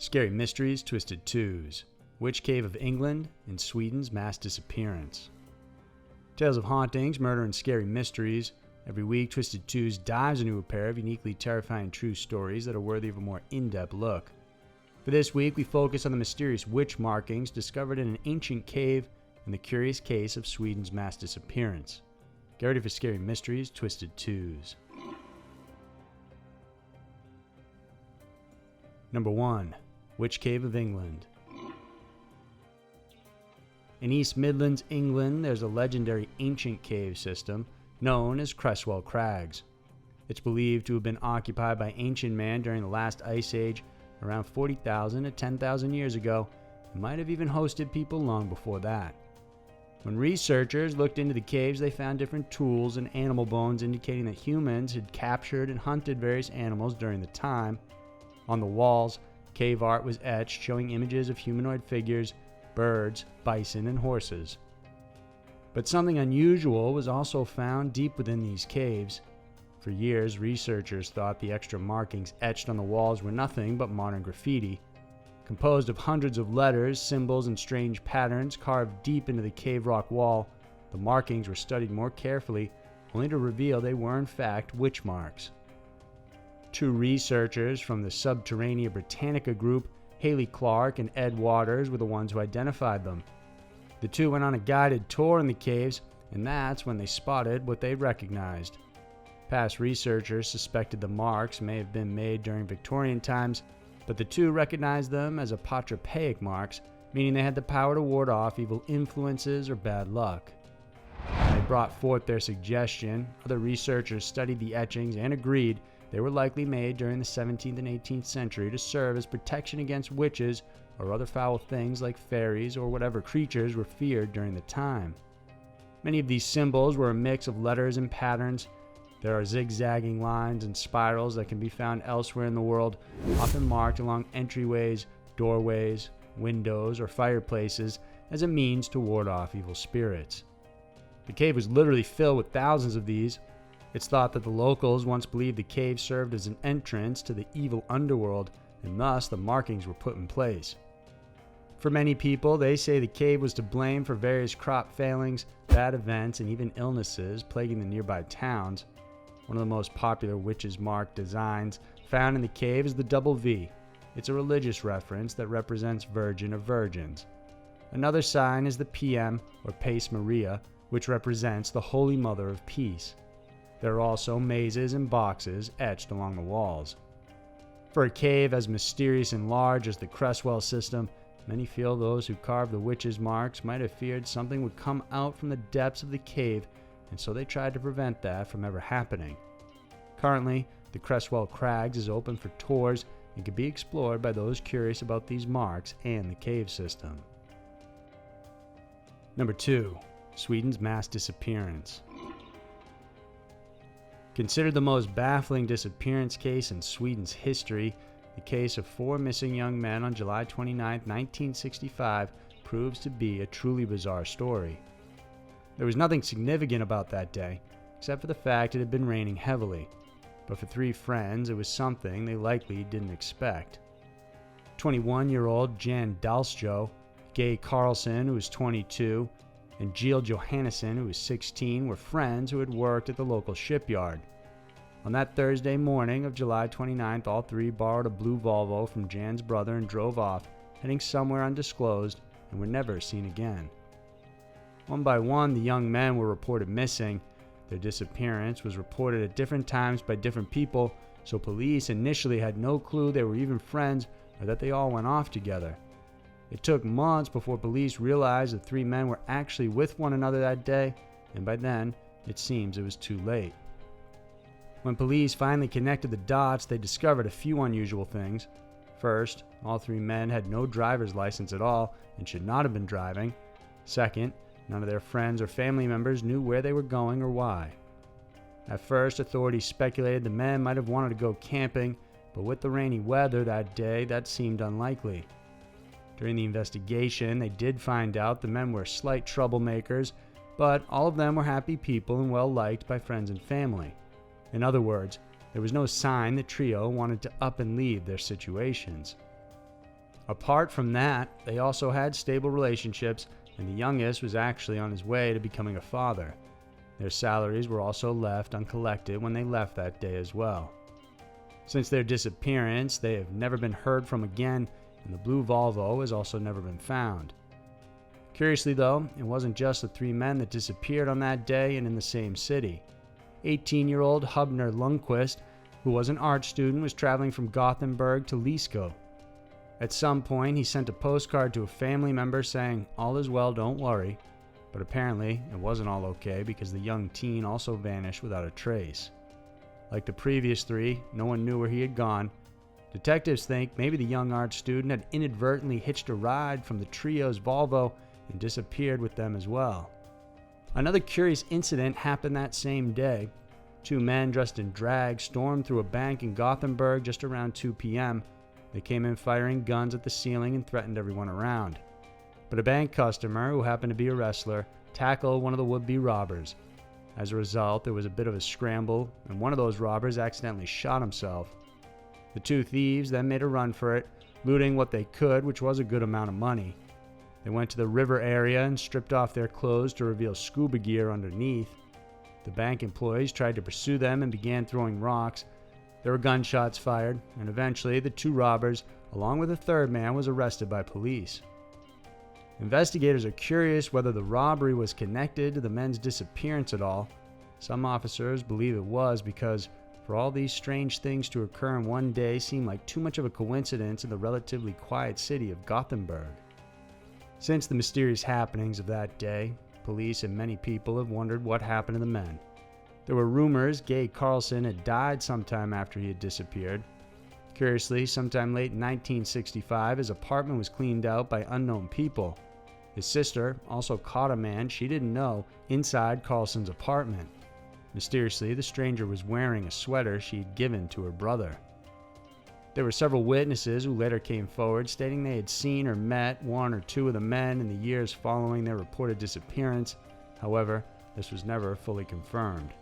Scary Mysteries, Twisted Twos, Witch Cave of England, and Sweden's Mass Disappearance. Tales of hauntings, murder, and scary mysteries. Every week, Twisted Twos dives into a pair of uniquely terrifying true stories that are worthy of a more in-depth look. For this week, we focus on the mysterious witch markings discovered in an ancient cave and the curious case of Sweden's mass disappearance. Get ready for Scary Mysteries, Twisted Twos. Number 1. Witch Cave of England. In East Midlands, England, there's a legendary ancient cave system known as Creswell Crags. It's believed to have been occupied by ancient man during the last ice age around 40,000 to 10,000 years ago, and might have even hosted people long before that. When researchers looked into the caves, they found different tools and animal bones indicating that humans had captured and hunted various animals during the time. On the walls, cave art was etched showing images of humanoid figures, birds, bison, and horses. But something unusual was also found deep within these caves. For years, researchers thought the extra markings etched on the walls were nothing but modern graffiti. Composed of hundreds of letters, symbols, and strange patterns carved deep into the cave rock wall, the markings were studied more carefully, only to reveal they were in fact witch marks. Two researchers from the Subterranea Britannica group, Haley Clark and Ed Waters, were the ones who identified them. The two went on a guided tour in the caves, and that's when they spotted what they recognized. Past researchers suspected the marks may have been made during Victorian times, but the two recognized them as apotropaic marks, meaning they had the power to ward off evil influences or bad luck. When they brought forth their suggestion, other researchers studied the etchings and agreed they were likely made during the 17th and 18th century to serve as protection against witches or other foul things like fairies or whatever creatures were feared during the time. Many of these symbols were a mix of letters and patterns. There are zigzagging lines and spirals that can be found elsewhere in the world, often marked along entryways, doorways, windows, or fireplaces as a means to ward off evil spirits. The cave was literally filled with thousands of these. It's thought that the locals once believed the cave served as an entrance to the evil underworld, and thus the markings were put in place. For many people, they say the cave was to blame for various crop failings, bad events, and even illnesses plaguing the nearby towns. One of the most popular witches' mark designs found in the cave is the double V. It's a religious reference that represents Virgin or Virgins. Another sign is the PM, or Pace Maria, which represents the Holy Mother of Peace. There are also mazes and boxes etched along the walls. For a cave as mysterious and large as the Creswell system, many feel those who carved the witches' marks might have feared something would come out from the depths of the cave, and so they tried to prevent that from ever happening. Currently, the Creswell Crags is open for tours and can be explored by those curious about these marks and the cave system. Number 2. Sweden's Mass Disappearance. Considered the most baffling disappearance case in Sweden's history, the case of 4 missing young men on July 29, 1965 proves to be a truly bizarre story. There was nothing significant about that day, except for the fact it had been raining heavily, but for 3 friends it was something they likely didn't expect. 21-year-old Jan Dahlsjo, Gay Carlson, who was 22, and Jill Johannesson, who was 16, were friends who had worked at the local shipyard. On that Thursday morning of July 29th, all 3 borrowed a blue Volvo from Jan's brother and drove off, heading somewhere undisclosed, and were never seen again. One by one, the young men were reported missing. Their disappearance was reported at different times by different people, so police initially had no clue they were even friends or that they all went off together. It took months before police realized the 3 men were actually with one another that day, and by then, it seems it was too late. When police finally connected the dots, they discovered a few unusual things. First, all 3 men had no driver's license at all and should not have been driving. Second, none of their friends or family members knew where they were going or why. At first, authorities speculated the men might have wanted to go camping, but with the rainy weather that day, that seemed unlikely. During the investigation, they did find out the men were slight troublemakers, but all of them were happy people and well liked by friends and family. In other words, there was no sign the trio wanted to up and leave their situations. Apart from that, they also had stable relationships, and the youngest was actually on his way to becoming a father. Their salaries were also left uncollected when they left that day as well. Since their disappearance, they have never been heard from again, and the blue Volvo has also never been found. Curiously though, it wasn't just the three men that disappeared on that day and in the same city. 18-year-old Hubner Lundquist, who was an art student, was traveling from Gothenburg to Lisko. At some point, he sent a postcard to a family member saying, "All is well, don't worry." But apparently, it wasn't all okay because the young teen also vanished without a trace. Like the previous three, no one knew where he had gone. Detectives think maybe the young art student had inadvertently hitched a ride from the trio's Volvo and disappeared with them as well. Another curious incident happened that same day. Two men dressed in drag stormed through a bank in Gothenburg just around 2 p.m. They came in firing guns at the ceiling and threatened everyone around. But a bank customer, who happened to be a wrestler, tackled one of the would-be robbers. As a result, there was a bit of a scramble, and one of those robbers accidentally shot himself. The two thieves then made a run for it, looting what they could, which was a good amount of money. They went to the river area and stripped off their clothes to reveal scuba gear underneath. The bank employees tried to pursue them and began throwing rocks. There were gunshots fired, and eventually the two robbers, along with a third man, was arrested by police. Investigators are curious whether the robbery was connected to the men's disappearance at all. Some officers believe it was because, for all these strange things to occur in one day seemed like too much of a coincidence in the relatively quiet city of Gothenburg. Since the mysterious happenings of that day, police and many people have wondered what happened to the men. There were rumors Gay Carlson had died sometime after he had disappeared. Curiously, sometime late in 1965, his apartment was cleaned out by unknown people. His sister also caught a man she didn't know inside Carlson's apartment. Mysteriously, the stranger was wearing a sweater she had given to her brother. There were several witnesses who later came forward stating they had seen or met one or two of the men in the years following their reported disappearance. However, this was never fully confirmed.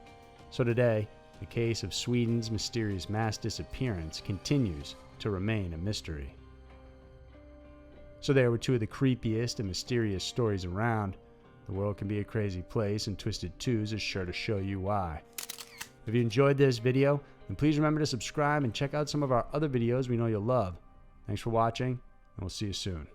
So today, the case of Sweden's mysterious mass disappearance continues to remain a mystery. So there were two of the creepiest and mysterious stories around. The world can be a crazy place, and Twisted Twos is sure to show you why. If you enjoyed this video, then please remember to subscribe and check out some of our other videos we know you'll love. Thanks for watching, and we'll see you soon.